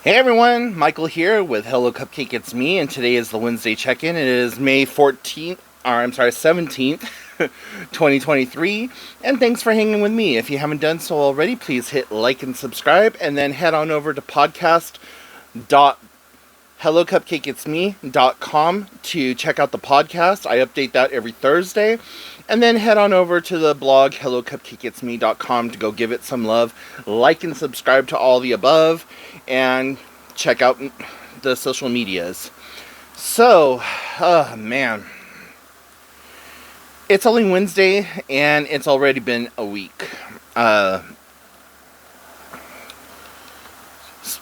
Hey everyone, Michael here with Hello Cupcake It's Me, and today is the Wednesday check-in. It is May 14th, or I'm sorry, 17th, 2023, and thanks for hanging with me. If you haven't done so already, please hit like and subscribe, and then head on over to podcast.hellocupcakeitsme.com to check out the podcast. I update that every Thursday. And then head on over to the blog hellocupcakeitsme.com to go give it some love. Like and subscribe to all the above. And check out the social medias. So, man. It's only Wednesday and it's already been a week.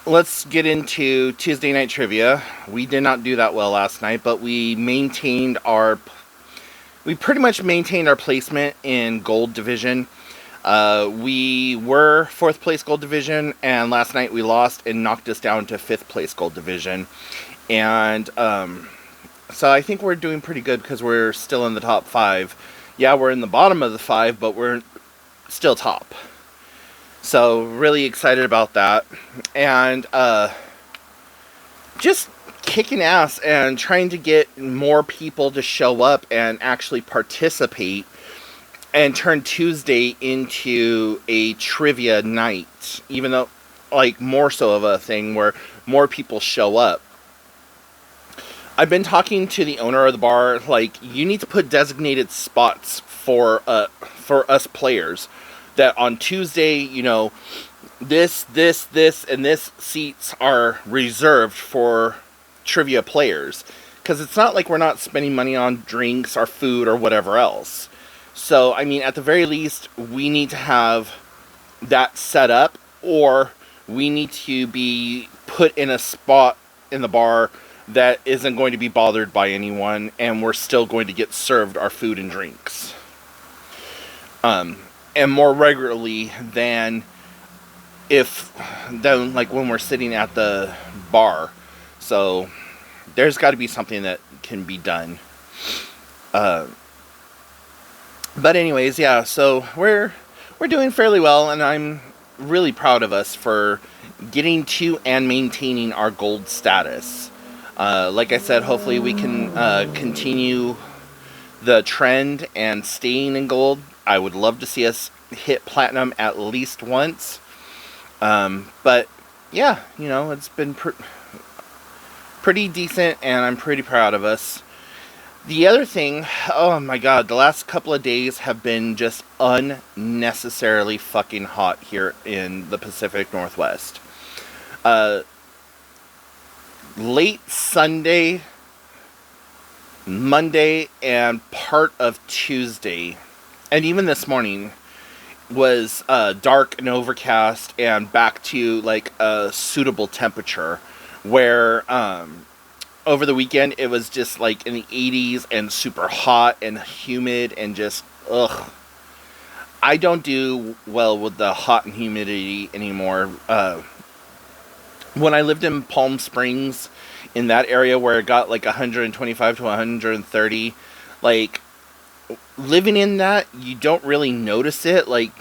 Let's get into Tuesday night trivia. We did not do that well last night, but we pretty much maintained our placement in gold division. We were 4th place gold division, and last night we lost and knocked us down to 5th place gold division. And so I think we're doing pretty good because we're still in the top 5. Yeah, we're in the bottom of the 5, but we're still top. So really excited about that. And just kicking ass and trying to get more people to show up and actually participate and turn Tuesday into a trivia night, even though, like, more so of a thing where more people show up. I've been talking to the owner of the bar, like, you need to put designated spots for us players, that on Tuesday, you know, this, and this seats are reserved for trivia players, because it's not like we're not spending money on drinks or food or whatever else. So, I mean, at the very least, we need to have that set up, or we need to be put in a spot in the bar that isn't going to be bothered by anyone, and we're still going to get served our food and drinks. And more regularly than like when we're sitting at the bar. So there's got to be something that can be done. But anyways, yeah, so we're doing fairly well, and I'm really proud of us for getting to and maintaining our gold status. Like I said, hopefully we can continue the trend and staying in gold. I would love to see us hit platinum at least once. But yeah, you know, it's been pretty decent, and I'm pretty proud of us. The other thing, oh my god, the last couple of days have been just unnecessarily fucking hot here in the Pacific Northwest. Late Sunday, Monday, and part of Tuesday, and even this morning, was dark and overcast and back to like a suitable temperature, where over the weekend it was just like in the 80s and super hot and humid and just ugh. I don't do well with the hot and humidity anymore. When I lived in Palm Springs, in that area where it got like 125 to 130, like, living in that, you don't really notice it. Like,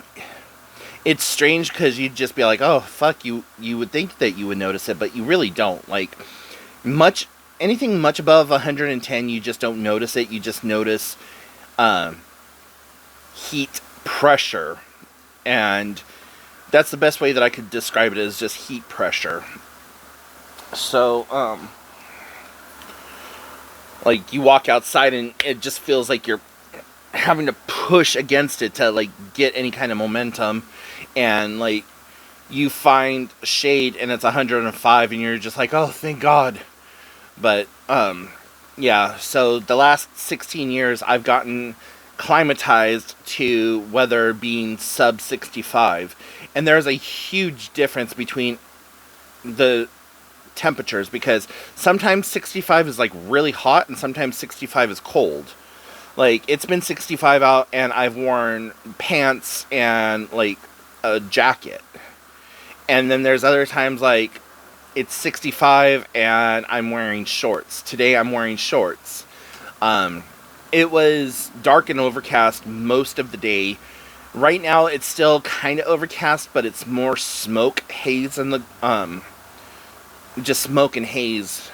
it's strange because you'd just be like, oh fuck, you would think that you would notice it, but you really don't. Like, anything much above 110, you just don't notice it. You just notice heat pressure, and that's the best way that I could describe it, is just heat pressure. So like, you walk outside and it just feels like you're having to push against it to like get any kind of momentum, and like you find shade and it's 105 and you're just like, oh thank god. But yeah, so the last 16 years I've gotten climatized to weather being sub 65, and there's a huge difference between the temperatures, because sometimes 65 is like really hot and sometimes 65 is cold. Like, it's been 65 out and I've worn pants and like a jacket, and then there's other times like it's 65 and I'm wearing shorts. Today I'm wearing shorts. It was dark and overcast most of the day. Right now it's still kind of overcast, but it's more smoke haze in the just smoke and haze,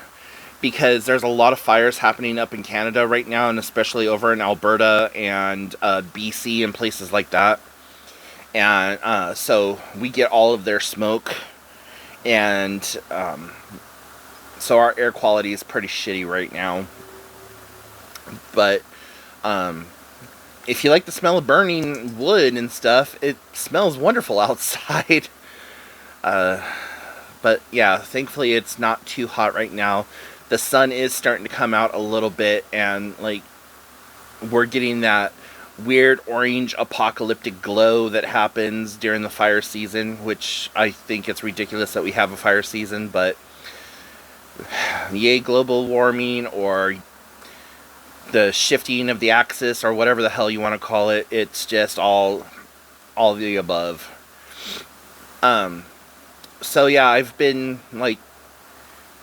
because there's a lot of fires happening up in Canada right now, and especially over in Alberta and BC and places like that. And so we get all of their smoke, and so our air quality is pretty shitty right now. But if you like the smell of burning wood and stuff, it smells wonderful outside. But yeah, thankfully it's not too hot right now. The sun is starting to come out a little bit, and like we're getting that weird orange apocalyptic glow that happens during the fire season, which I think it's ridiculous that we have a fire season, but yay global warming, or the shifting of the axis, or whatever the hell you want to call it. It's just all the above. So yeah, I've been like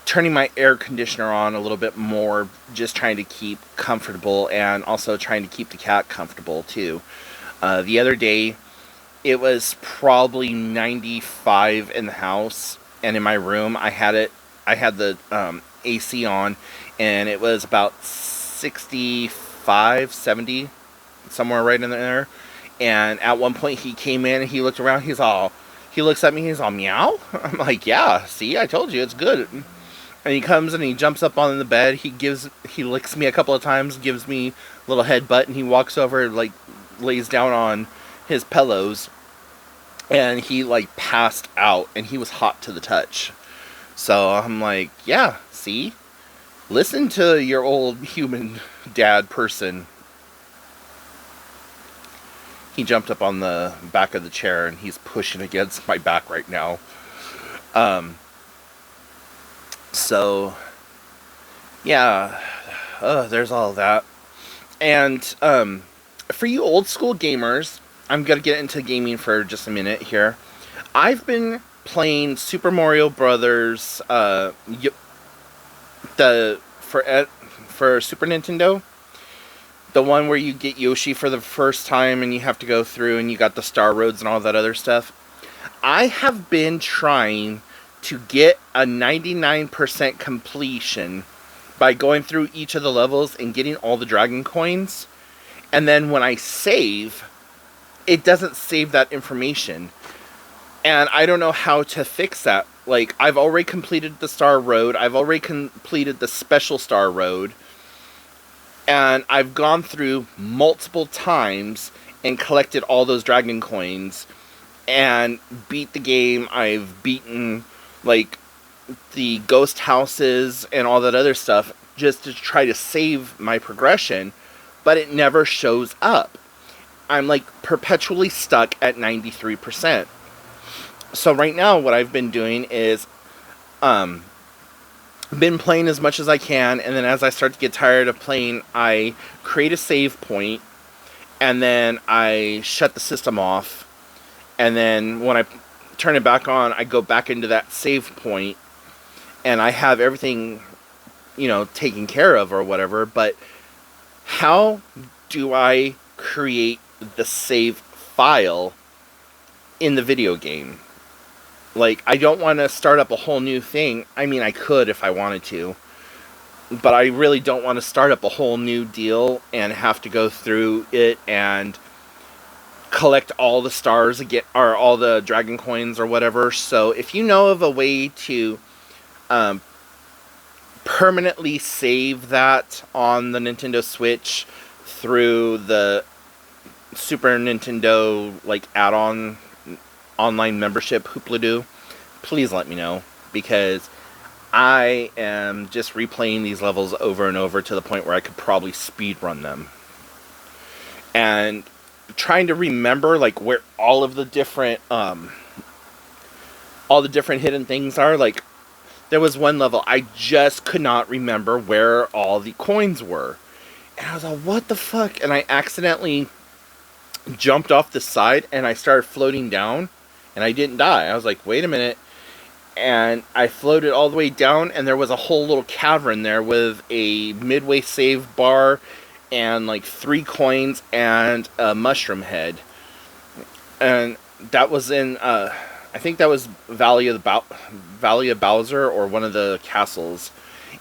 turning my air conditioner on a little bit more, just trying to keep comfortable, and also trying to keep the cat comfortable too. The other day, it was probably 95 in the house, and in my room, I had the AC on, and it was about 65, 70, somewhere right in there. And at one point, he came in and he looked around. He looks at me. He's all, meow. I'm like, yeah. See, I told you, it's good. And he comes and he jumps up on the bed. He licks me a couple of times, gives me a little headbutt, and he walks over, like, lays down on his pillows, and he like passed out, and he was hot to the touch. So I'm like, yeah, see, listen to your old human dad person. He jumped up on the back of the chair, and he's pushing against my back right now. So yeah, there's all that. And for you old school gamers, I'm gonna get into gaming for just a minute here. I've been playing Super Mario Brothers, for Super Nintendo, the one where you get Yoshi for the first time and you have to go through and you got the Star Roads and all that other stuff. I have been trying to get a 99% completion by going through each of the levels and getting all the dragon coins. And then when I save, it doesn't save that information. And I don't know how to fix that. Like, I've already completed the Star Road. I've already completed the Special Star Road. And I've gone through multiple times and collected all those dragon coins and beat the game. I've beaten, like, the ghost houses and all that other stuff just to try to save my progression, but it never shows up. I'm, like, perpetually stuck at 93%. So right now, what I've been doing is, been playing as much as I can, and then as I start to get tired of playing, I create a save point, and then I shut the system off, and then when I turn it back on, I go back into that save point, and I have everything, taken care of or whatever. But how do I create the save file in the video game? Like, I don't want to start up a whole new thing. I mean, I could if I wanted to, but I really don't want to start up a whole new deal and have to go through it and collect all the stars again, or all the dragon coins or whatever. So if you know of a way to permanently save that on the Nintendo Switch through the Super Nintendo, like, add-on online membership hoopla-doo, please let me know, because I am just replaying these levels over and over to the point where I could probably speedrun them. And trying to remember, like, where all the different hidden things are. Like, there was one level I just could not remember where all the coins were. And I was like, what the fuck? And I accidentally jumped off the side and I started floating down, and I didn't die. I was like, wait a minute. And I floated all the way down, and there was a whole little cavern there with a midway save bar and like 3 coins and a mushroom head. And that was in I think that was Valley of Bowser, or one of the castles.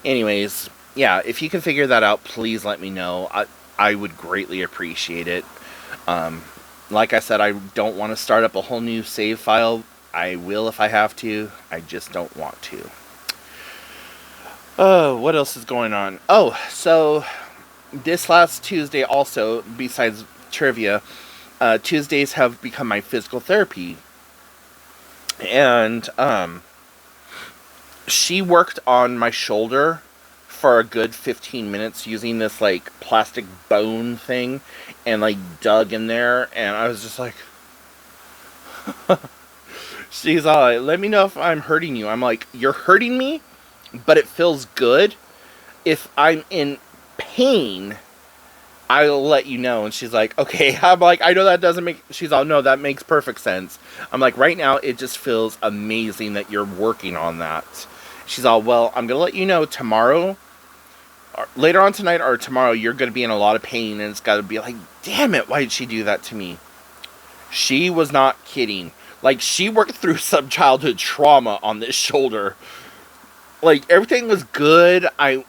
Anyways, yeah, if you can figure that out, please let me know. I would greatly appreciate it. Um, like I said, I don't want to start up a whole new save file. I will if I have to. I just don't want to. Oh, what else is going on? Oh, so this last Tuesday also, besides trivia, Tuesdays have become my physical therapy. And she worked on my shoulder for a good 15 minutes using this like plastic bone thing, and like dug in there, and I was just like, she's all like, let me know if I'm hurting you. I'm like, you're hurting me, but it feels good. If I'm in pain, I'll let you know. And she's like, okay. I'm like, I know that doesn't make, she's all, no, that makes perfect sense. I'm like, right now it just feels amazing that you're working on that. She's all, well, I'm gonna let you know tomorrow, or later on tonight or tomorrow, you're gonna be in a lot of pain. And it's gotta be like, damn it, why did she do that to me? She was not kidding. Like, she worked through some childhood trauma on this shoulder. Like, everything was good. I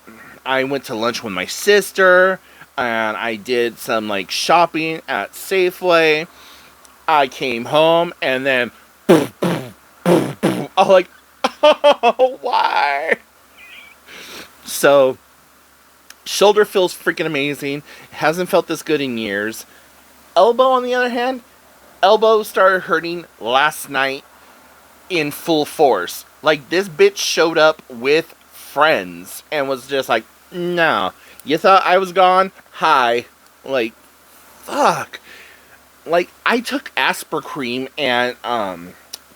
went to lunch with my sister, and I did some like shopping at Safeway. I came home, and then I was like, oh, why? So, shoulder feels freaking amazing. Hasn't felt this good in years. Elbow, on the other hand, elbow started hurting last night in full force. Like, this bitch showed up with friends and was just like, no, you thought I was gone? Hi. Like, fuck. Like, I took Aspercream and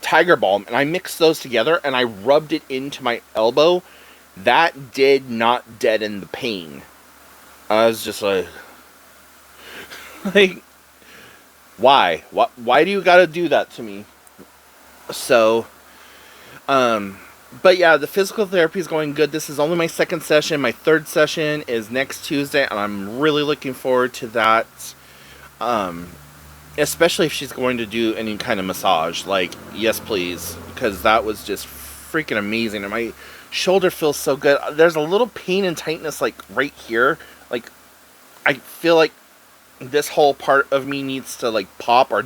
Tiger Balm, and I mixed those together, and I rubbed it into my elbow. That did not deaden the pain. I was just like, like, why? Why do you gotta do that to me? So, but yeah, the physical therapy is going good. This is only my second session. My third session is next Tuesday, and I'm really looking forward to that. Especially if she's going to do any kind of massage. Like, yes, please. Because that was just freaking amazing. And my shoulder feels so good. There's a little pain and tightness, like, right here. Like, I feel like this whole part of me needs to, like, pop or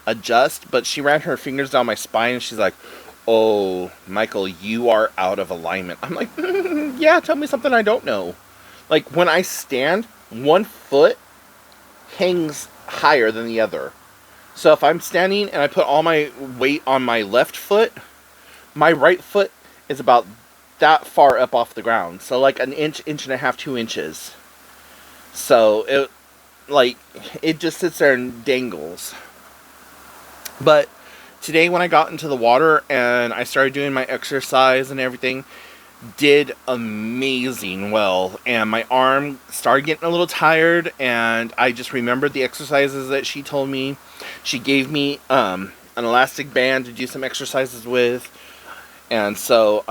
adjust. But she ran her fingers down my spine, and she's like, oh, Michael, you are out of alignment. I'm like, yeah, tell me something I don't know. Like, when I stand, one foot hangs higher than the other. So if I'm standing and I put all my weight on my left foot, my right foot is about that far up off the ground. So like an inch, inch and a half, 2 inches. So it, like, it just sits there and dangles. But today when I got into the water and I started doing my exercise and everything, did amazing well, and my arm started getting a little tired, and I just remembered the exercises that she told me. She gave me an elastic band to do some exercises with, and so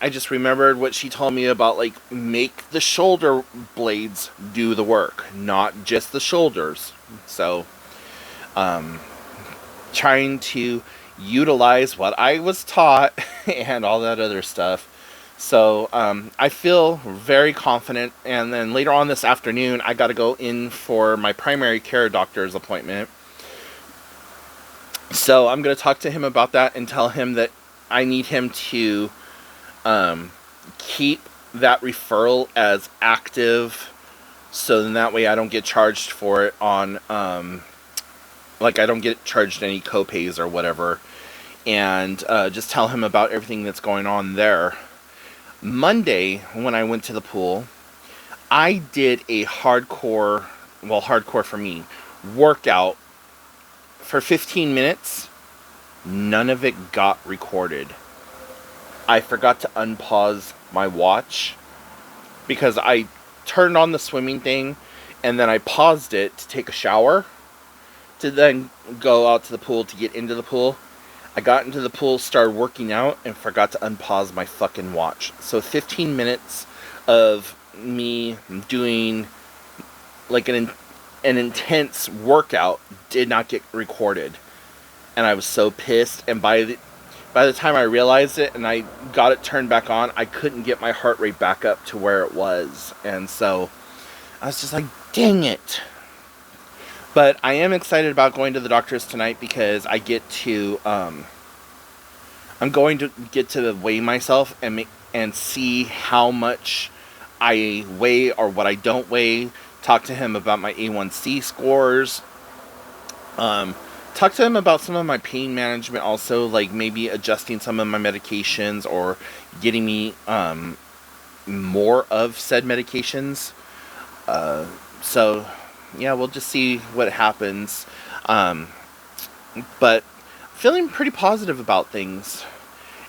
I just remembered what she told me about, like, make the shoulder blades do the work, not just the shoulders. So trying to utilize what I was taught and all that other stuff. So I feel very confident, and then later on this afternoon I got to go in for my primary care doctor's appointment. So I'm going to talk to him about that and tell him that I need him to keep that referral as active, so then that way I don't get charged for it on, like, I don't get charged any copays or whatever, and just tell him about everything that's going on there. Monday, when I went to the pool, I did a hardcore for me, workout for 15 minutes. None of it got recorded. I forgot to unpause my watch because I turned on the swimming thing and then I paused it to take a shower to then go out to the pool to get into the pool. I got into the pool, started working out, and forgot to unpause my fucking watch. So 15 minutes of me doing like an intense workout did not get recorded. and I was so pissed. And by the time I realized it and I got it turned back on, I couldn't get my heart rate back up to where it was. And so I was just like, dang it. But I am excited about going to the doctor's tonight because I get to, I'm going to get to weigh myself and see how much I weigh or what I don't weigh. Talk to him about my A1C scores. Talk to him about some of my pain management also, like maybe adjusting some of my medications or getting me more of said medications. So, yeah, we'll just see what happens. But feeling pretty positive about things.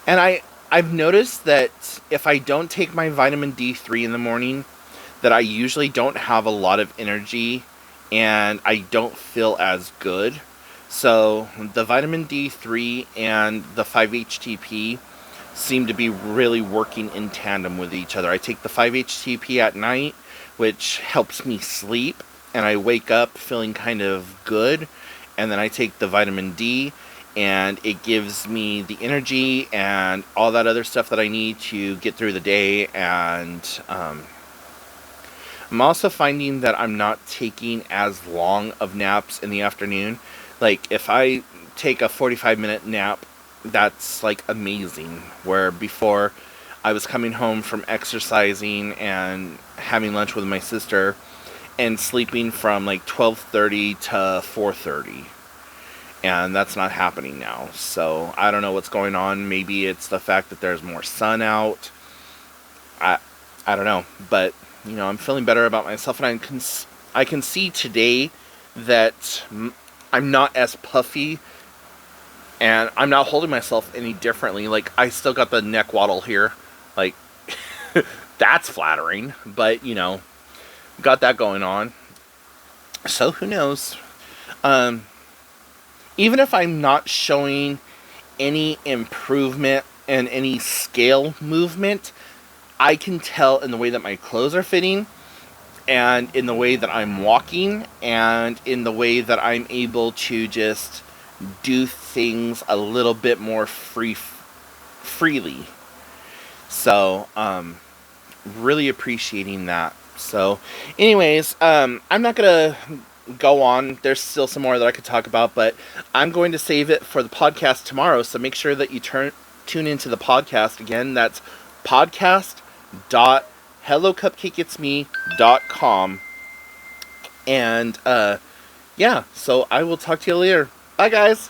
And I've noticed that if I don't take my vitamin D3 in the morning, that I usually don't have a lot of energy and I don't feel as good. So the vitamin D3 and the 5-HTP seem to be really working in tandem with each other. I take the 5-HTP at night, which helps me sleep, and I wake up feeling kind of good. And then I take the vitamin D, and it gives me the energy and all that other stuff that I need to get through the day. And I'm also finding that I'm not taking as long of naps in the afternoon. Like, if I take a 45-minute nap, that's, like, amazing. Where before, I was coming home from exercising and having lunch with my sister and sleeping from, like, 12:30 to 4:30. And that's not happening now. So, I don't know what's going on. Maybe it's the fact that there's more sun out. I don't know. But, you know, I'm feeling better about myself. And I can see today that I'm not as puffy, and I'm not holding myself any differently. Like, I still got the neck waddle here. Like, that's flattering, but, you know, got that going on. So, who knows? Even if I'm not showing any improvement and any scale movement, I can tell in the way that my clothes are fitting, and in the way that I'm walking, and in the way that I'm able to just do things a little bit more freely. So, really appreciating that. So, anyways, I'm not gonna go on. There's still some more that I could talk about, but I'm going to save it for the podcast tomorrow. So make sure that you tune into the podcast again. That's podcast.hellocupcakeitsme.com. And yeah, so I will talk to you later. Bye, guys.